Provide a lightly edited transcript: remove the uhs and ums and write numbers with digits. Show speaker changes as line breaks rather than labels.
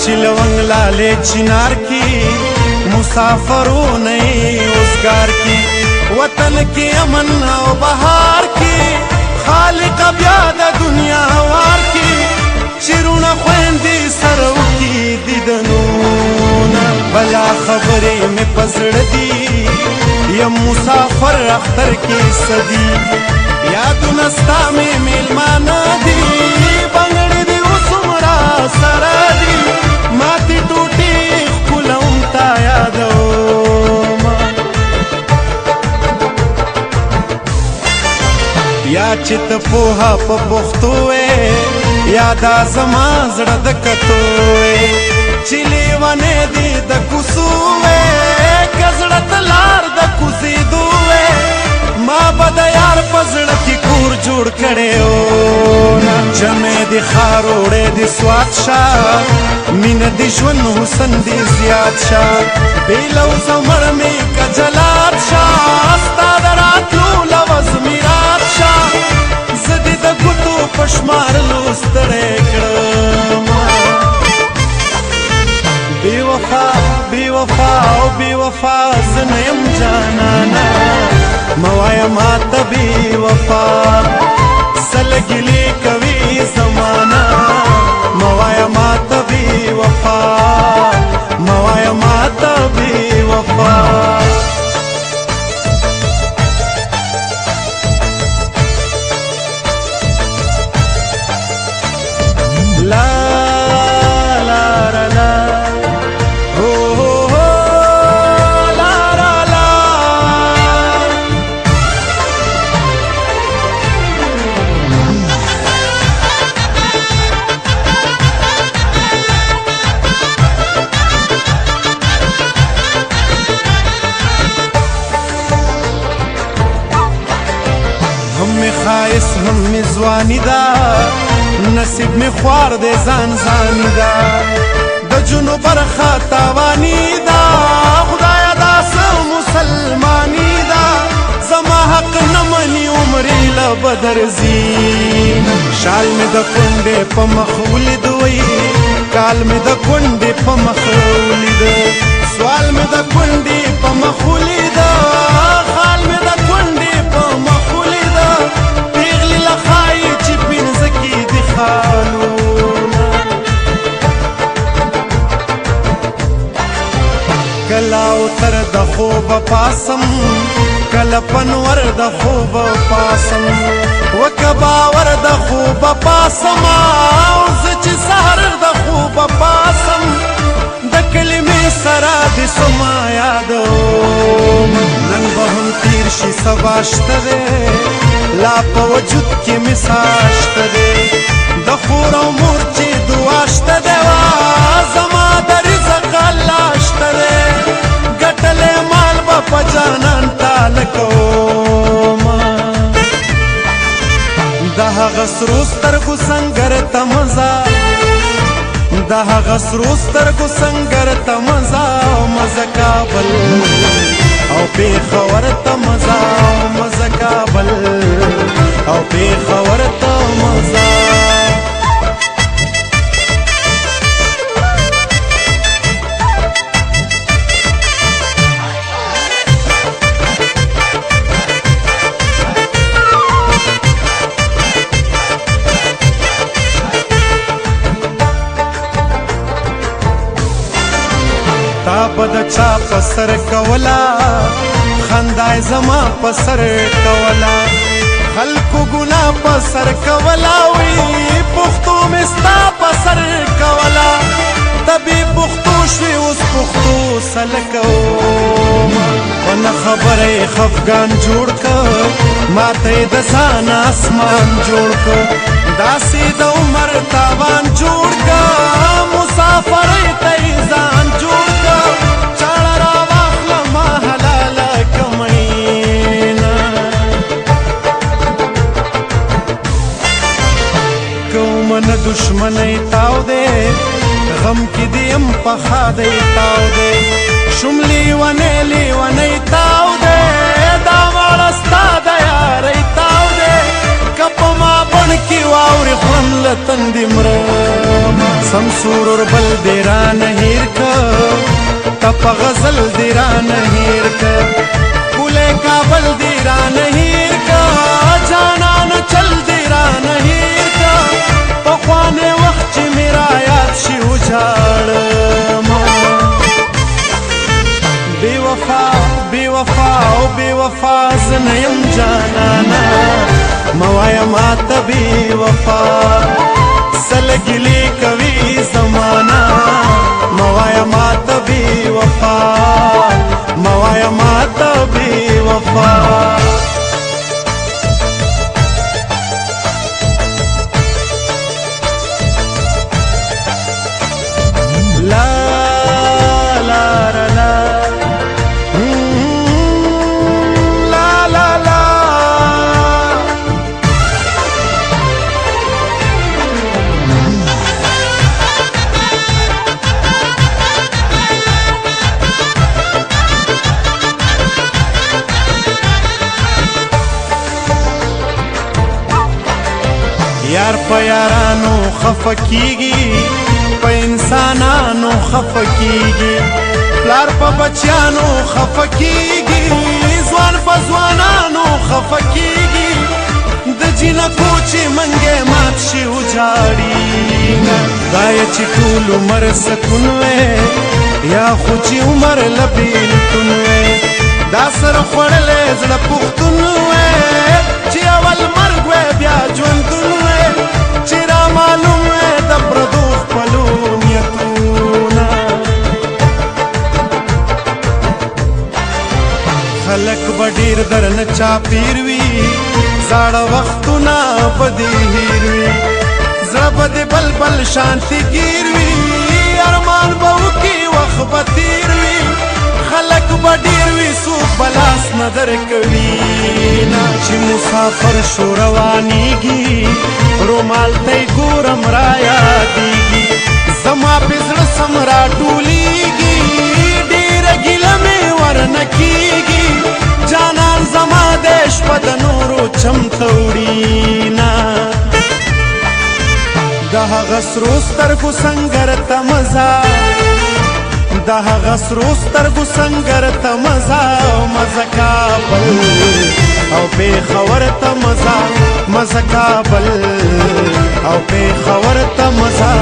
चिलवंग लाले चिनार की मुसाफरों नए रोजगार की वतन के अमन और बहार की खालिक ब्याद दुनिया वार की चिरुना ख्वेंदी सरव की दिदनूना भला खबरे में पसड़ दी ये मुसाफर अख्तर की सदी याद नस्ता में मिलमाना दी बंगड़ी दी उसमरा सरा दी माती टूटी खुलौता यादो या चित पोहा पपुख्तोए यादा जमा जड़ा दकतोए चिली वने दी दकुसुए गजड़त लार दकुसी दुए माँ बद यार पजड़ की कूर जोड़ खड़े हो जमे दी खारोड़े दी स्वाद शाह मीन दी ज्वन हुसन दी जियाद शाह बेलौ समर में कजलाद शाह अस्तादरात लू लवज मिराद शाह जदी द गुतु पशमार लूस्तड़े कड़मा बेवफा बेवफा ओ बेवफा ज़नयम जानाना मवाया मात बेवफा सलगिली कवि ज़माना मवाया मात बेवफा मवाया मात बेवफा ला ला ला ला हो ला ला ला हम में खाइस हम में ज़वानी दा नसीब में ख्वार दे जान जानी दा द जुनो बरखा तावानी दा खुदाया दा सब मुसलमानी दा जमा हक नमनी उमरी लबदर जीन शाल में द कुंडे पमखूली दुई काल में द कुंडे पमखूली द सवाल में द कुंडे पमखूली द खाल में द कुंडे पमखूली द पिघली लखाई चिपिन जकी दिखालूना कला उतर द खूब पासम कल पनवर द खूब पासम वकबावर द खूब पासम उज़च सहर द खूब पासम दकली में सरा द समा यादो नन बहुम तीरशी सबाश्तरे लाप वजूद के मिसाश्तरे दखूरो मूर्ची दुआश्तरे जमा दर जकालाश्तरे गटले माल बापा जानन तालको दहा गसरूस्तर गुसंगर तमजा दहा गसरूस्तर गुसंगर तमजा मजा काबल औ बेखबर तमजा मजा काबल औ बेखबर तमजा چا پسر کولا خندای زما پسر کولا خلکو ګنا پسر کولا وی پختو مستا پسر کولا تبي پختو شوي اوس پختو سلکو ونه خبره خفغان جوړ ک ماته د ځان اسمان جوړ ک داسې د عمر تاوان جوړ ک مسافر ته ځان جوړ ک چاړه را واخله ما حلال کمینا کوم نه دشمنی تاو دے غم کی دیم پخا دی تاو دے شملی ونی تاو دے دا مالستا دا یاری تاو دے کپ ما بن کی واوری خون لتن دی مرم سمسور اور بل دیران ہیر کا تپ غزل دیران ہیر کا کولے کابل دیران ہیر کا جانان چل دیران ہیر کا پخوانے وقت چی میرا یاد شی اجاڑ بے وفا زنیم جانانا موایا مات بے وفا سلگلی کوي زمانا موایا مات بے وفا موایا مات بے وفا لا لا لا لا یار په یارانو خفکیږي په انسانانو خفکیږي پلار په بچیانو خفکیږي ځوان په ځوانانو خفکیږي د جنکو چې منګې مات شي وجاړي دا یې چې ټول عمر سکون وې یا خو چې عمر لبیلتون وې دا سره خوړلې زړه پښتون وې چې اول مرګ وې بیا ژوندون وې چې را معلوم وې د پردو خپلو نیتونه خلک به ډېر درنه چاپېر وي زاړه وختونه به دې هېر وي زړه به دې بلبل شانتي ګیر وي ارمان به وکړي وخت به تېر وي خلک به ډېر وي څوک به لاس نه درکوي نه چې مسافر شو روانېږي رومال ته یې ګورم رایادېږي زما پې زړه سم راټولېږي ډېره ګیله مې ورنه کېږي جانان زما د شپه د نورو چمته وړي نه د هغه سرو سترګو سنګر ته مزه د هغه سرو سترګو سنګر ته مزه مزه کابل او پېښور ته مزه مزه کابل او پېښور ته مزه